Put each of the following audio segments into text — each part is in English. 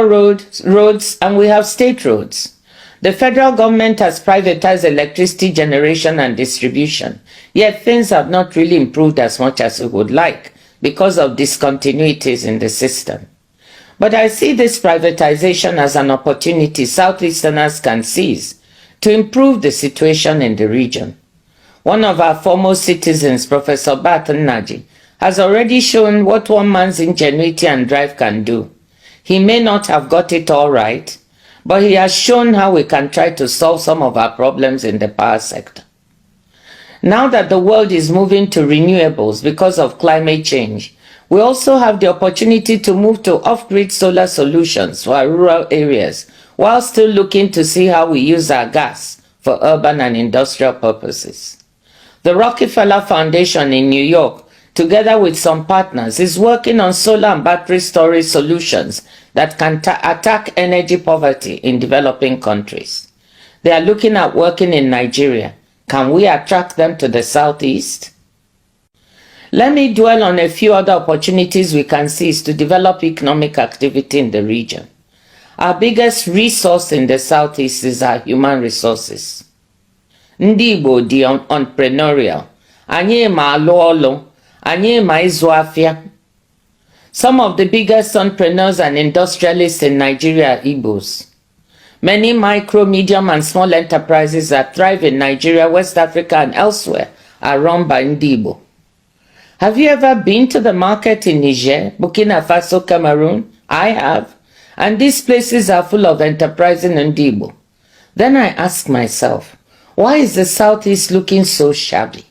roads, and we have state roads. The federal government has privatized electricity generation and distribution, yet things have not really improved as much as we would like because of discontinuities in the system. But I see this privatization as an opportunity Southeasterners can seize to improve the situation in the region. One of our foremost citizens, Professor Barton Naji, has already shown what one man's ingenuity and drive can do. He may not have got it all right, but he has shown how we can try to solve some of our problems in the power sector. Now that the world is moving to renewables because of climate change, we also have the opportunity to move to off-grid solar solutions for our rural areas, while still looking to see how we use our gas for urban and industrial purposes. The Rockefeller Foundation in New York, together with some partners, is working on solar and battery storage solutions that can attack energy poverty in developing countries. They are looking at working in Nigeria. Can we attract them to the Southeast? Let me dwell on a few other opportunities we can seize to develop economic activity in the region. Our biggest resource in the Southeast is our human resources. Ndị Igbo dị entrepreneurial. Anyị ma alụ ọlụ. Anyị ma ịzụ afịa. Some of the biggest entrepreneurs and industrialists in Nigeria are Igbos. Many micro, medium, and small enterprises that thrive in Nigeria, West Africa, and elsewhere are run by Ndị Igbo. Have you ever been to the market in Niger, Burkina Faso, Cameroon? I have. And these places are full of enterprising Ndị Igbo. Then I ask myself, why is the Southeast looking so shabby?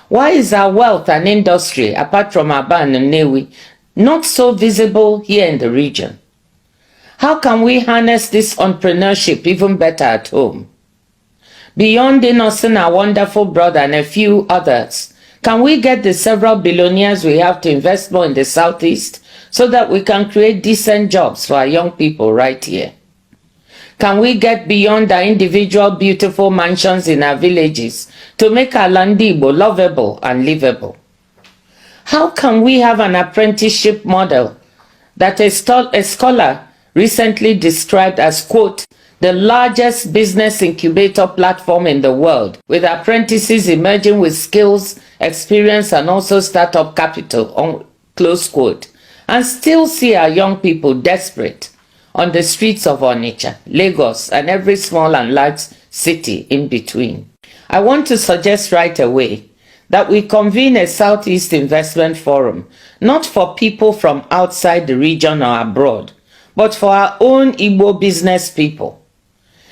Why is our wealth and industry, apart from Aba and Nnewi, not so visible here in the region? How can we harness this entrepreneurship even better at home? Beyond Innocent, our wonderful brother, and a few others, can we get the several billionaires we have to invest more in the Southeast so that we can create decent jobs for our young people right here? Can we get beyond our individual beautiful mansions in our villages to make our Ndị Igbo lovable and livable? How can we have an apprenticeship model that a scholar recently described as, quote, the largest business incubator platform in the world, with apprentices emerging with skills, experience, and also startup capital, close quote, and still see our young people desperate on the streets of Onitsha, Lagos, and every small and large city in between? I want to suggest right away that we convene a Southeast Investment Forum, not for people from outside the region or abroad, but for our own Igbo business people.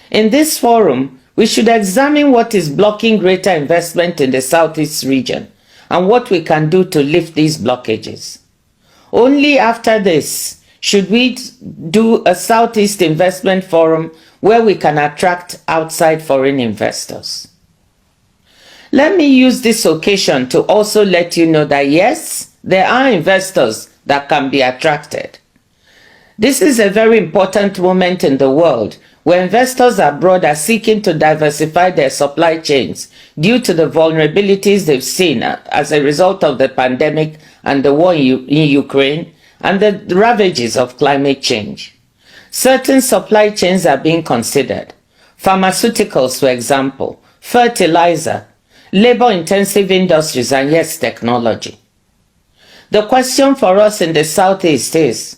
In this forum, we should examine what is blocking greater investment in the Southeast region and what we can do to lift these blockages. Only after this should we do a Southeast Investment Forum where we can attract outside foreign investors. Let me use this occasion to also let you know that yes, there are investors that can be attracted. This is a very important moment in the world where investors abroad are seeking to diversify their supply chains due to the vulnerabilities they've seen as a result of the pandemic and the war in Ukraine and the ravages of climate change. Certain supply chains are being considered. Pharmaceuticals, for example, fertilizer, labor-intensive industries, and yes, technology. The question for us in the Southeast is,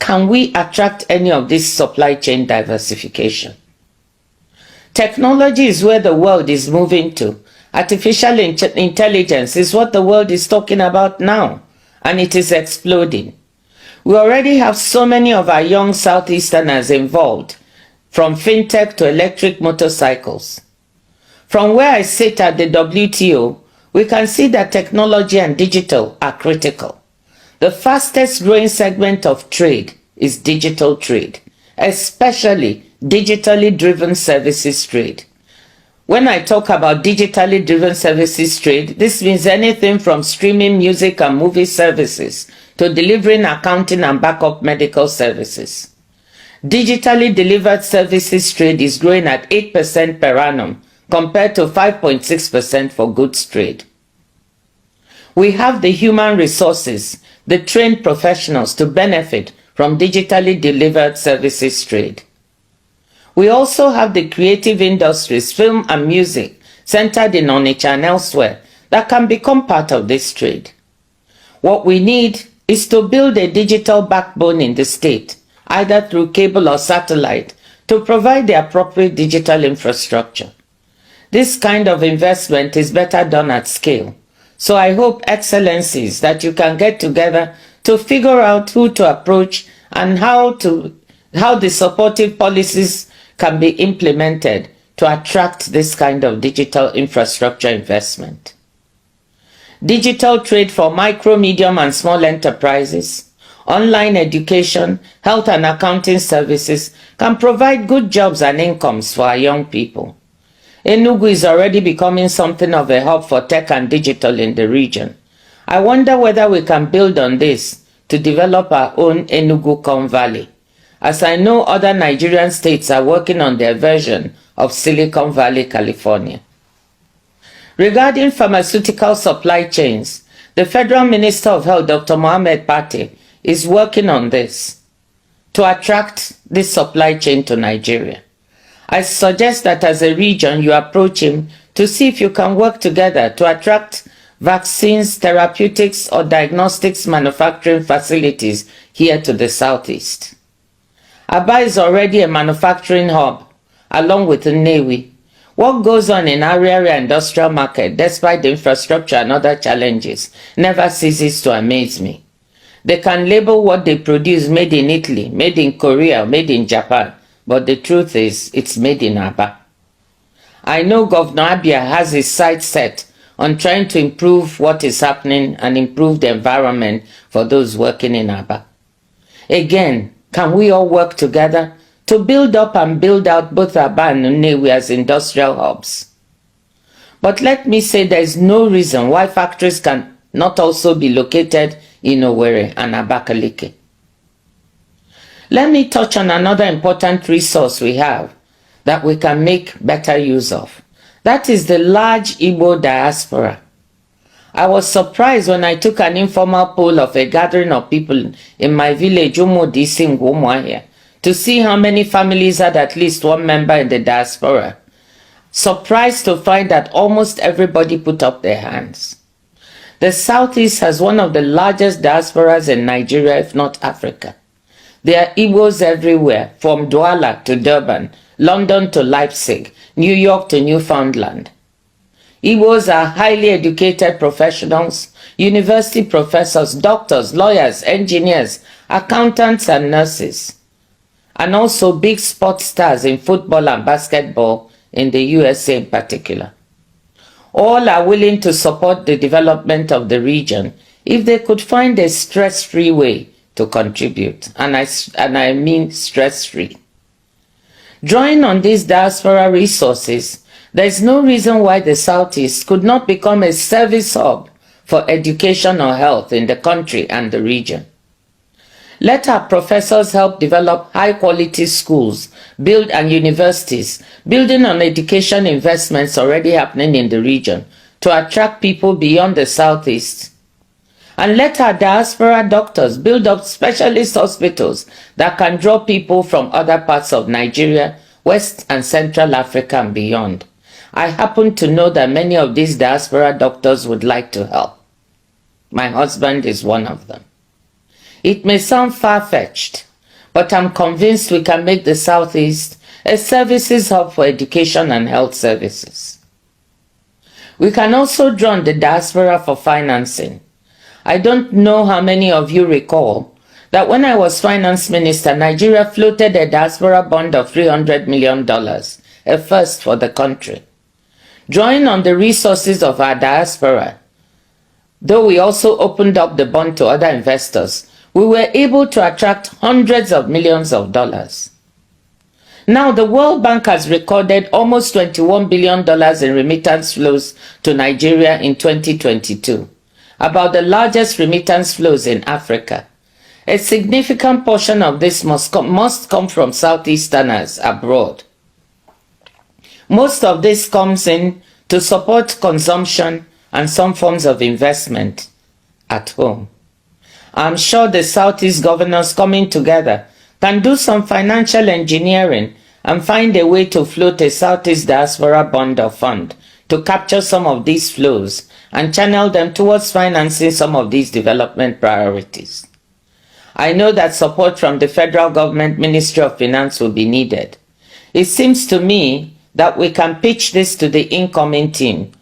can we attract any of this supply chain diversification? Technology is where the world is moving to. Artificial intelligence is what the world is talking about now, and it is exploding. We already have so many of our young Southeasterners involved, from fintech to electric motorcycles. From where I sit at the WTO, we can see that technology and digital are critical. The fastest growing segment of trade is digital trade, especially digitally driven services trade. When I talk about digitally driven services trade, this means anything from streaming music and movie services to delivering accounting and backup medical services. Digitally delivered services trade is growing at 8% per annum compared to 5.6% for goods trade. We have the human resources, the trained professionals to benefit from digitally delivered services trade. We also have the creative industries, film and music, centered in Onitsha and elsewhere, that can become part of this trade. What we need is to build a digital backbone in the state, either through cable or satellite, to provide the appropriate digital infrastructure. This kind of investment is better done at scale. So I hope, Excellencies, that you can get together to figure out who to approach and how the supportive policies can be implemented to attract this kind of digital infrastructure investment. Digital trade for micro, medium and small enterprises, online education, health and accounting services can provide good jobs and incomes for our young people. Enugu is already becoming something of a hub for tech and digital in the region. I wonder whether we can build on this to develop our own Enugu Valley, as I know other Nigerian states are working on their version of Silicon Valley, California. Regarding pharmaceutical supply chains, the Federal Minister of Health, Dr. Mohammed Pate, is working on this to attract this supply chain to Nigeria. I suggest that as a region you approach him to see if you can work together to attract vaccines, therapeutics or diagnostics manufacturing facilities here to the southeast. Aba is already a manufacturing hub along with Nnewi. What goes on in Ariaria industrial market, despite the infrastructure and other challenges, never ceases to amaze me. They can label what they produce made in Italy, made in Korea, made in Japan, but the truth is, it's made in Aba. I know Governor Abia has his sights set on trying to improve what is happening and improve the environment for those working in Aba. Again, can we all work together to build up and build out both Aba and Nnewi as industrial hubs? But let me say there is no reason why factories can not also be located in Owerri and Abakaliki. Let me touch on another important resource we have that we can make better use of. That is the large Igbo diaspora. I was surprised when I took an informal poll of a gathering of people in my village, Umudisi Ngumuahia, to see how many families had at least one member in the diaspora. Surprised to find that almost everybody put up their hands. The Southeast has one of the largest diasporas in Nigeria, if not Africa. There are Igbos everywhere, from Douala to Durban, London to Leipzig, New York to Newfoundland. Igbos are highly educated professionals, university professors, doctors, lawyers, engineers, accountants and nurses, and also big sports stars in football and basketball in the USA in particular. All are willing to support the development of the region if they could find a stress-free way to contribute, and I mean stress-free. Drawing on these diaspora resources, there is no reason why the Southeast could not become a service hub for education or health in the country and the region. Let our professors help develop high-quality schools, and universities, building on education investments already happening in the region to attract people beyond the Southeast. And let our diaspora doctors build up specialist hospitals that can draw people from other parts of Nigeria, West and Central Africa and beyond. I happen to know that many of these diaspora doctors would like to help. My husband is one of them. It may sound far-fetched, but I'm convinced we can make the Southeast a services hub for education and health services. We can also draw on the diaspora for financing. I don't know how many of you recall that when I was finance minister, Nigeria floated a diaspora bond of $300 million, a first for the country. Drawing on the resources of our diaspora, though we also opened up the bond to other investors, we were able to attract hundreds of millions of dollars. Now, the World Bank has recorded almost $21 billion in remittance flows to Nigeria in 2022, about the largest remittance flows in Africa. A significant portion of this must come from Southeasterners abroad. Most of this comes in to support consumption and some forms of investment at home. I'm sure the Southeast governors coming together can do some financial engineering and find a way to float a Southeast Diaspora Bond or Fund to capture some of these flows and channel them towards financing some of these development priorities. I know that support from the federal government Ministry of Finance will be needed. It seems to me that we can pitch this to the incoming team.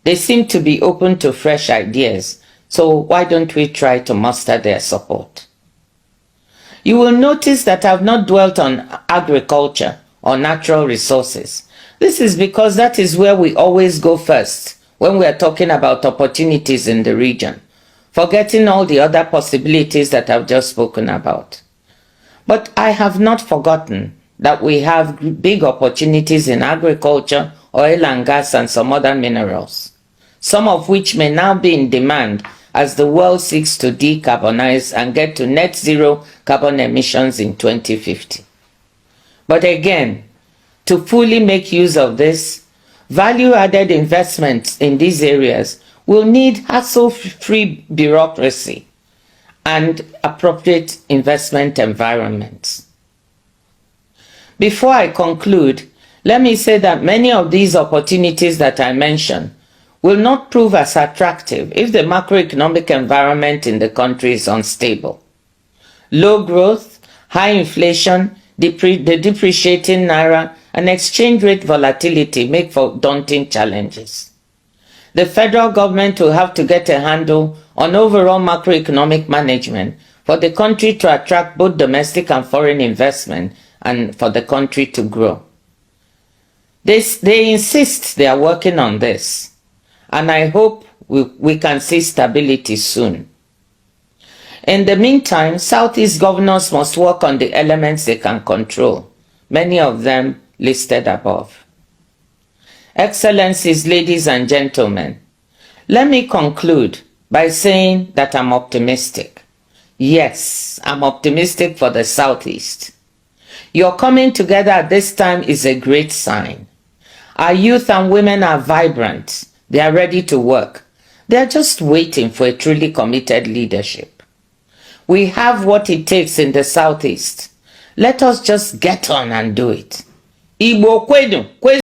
They seem to be open to fresh ideas, so why don't we try to muster their support? You will notice that I've not dwelt on agriculture or natural resources. This is because that is where we always go first when we are talking about opportunities in the region, forgetting all the other possibilities that I've just spoken about. But I have not forgotten that we have big opportunities in agriculture, oil and gas, and some other minerals, some of which may now be in demand as the world seeks to decarbonize and get to net zero carbon emissions in 2050. But again, to fully make use of this, value-added investments in these areas will need hassle-free bureaucracy and appropriate investment environments. Before I conclude, let me say that many of these opportunities that I mentioned will not prove as attractive if the macroeconomic environment in the country is unstable. Low growth, high inflation, the depreciating naira, and exchange rate volatility make for daunting challenges. The federal government will have to get a handle on overall macroeconomic management for the country to attract both domestic and foreign investment and for the country to grow. They insist they are working on this, and I hope we can see stability soon. In the meantime, Southeast governors must work on the elements they can control, many of them listed above. Excellencies, ladies and gentlemen, let me conclude by saying that I'm optimistic. Yes, I'm optimistic for the Southeast. Your coming together at this time is a great sign. Our youth and women are vibrant. They are ready to work. They are just waiting for a truly committed leadership. We have what it takes in the Southeast. Let us just get on and do it. Igbo kwedu.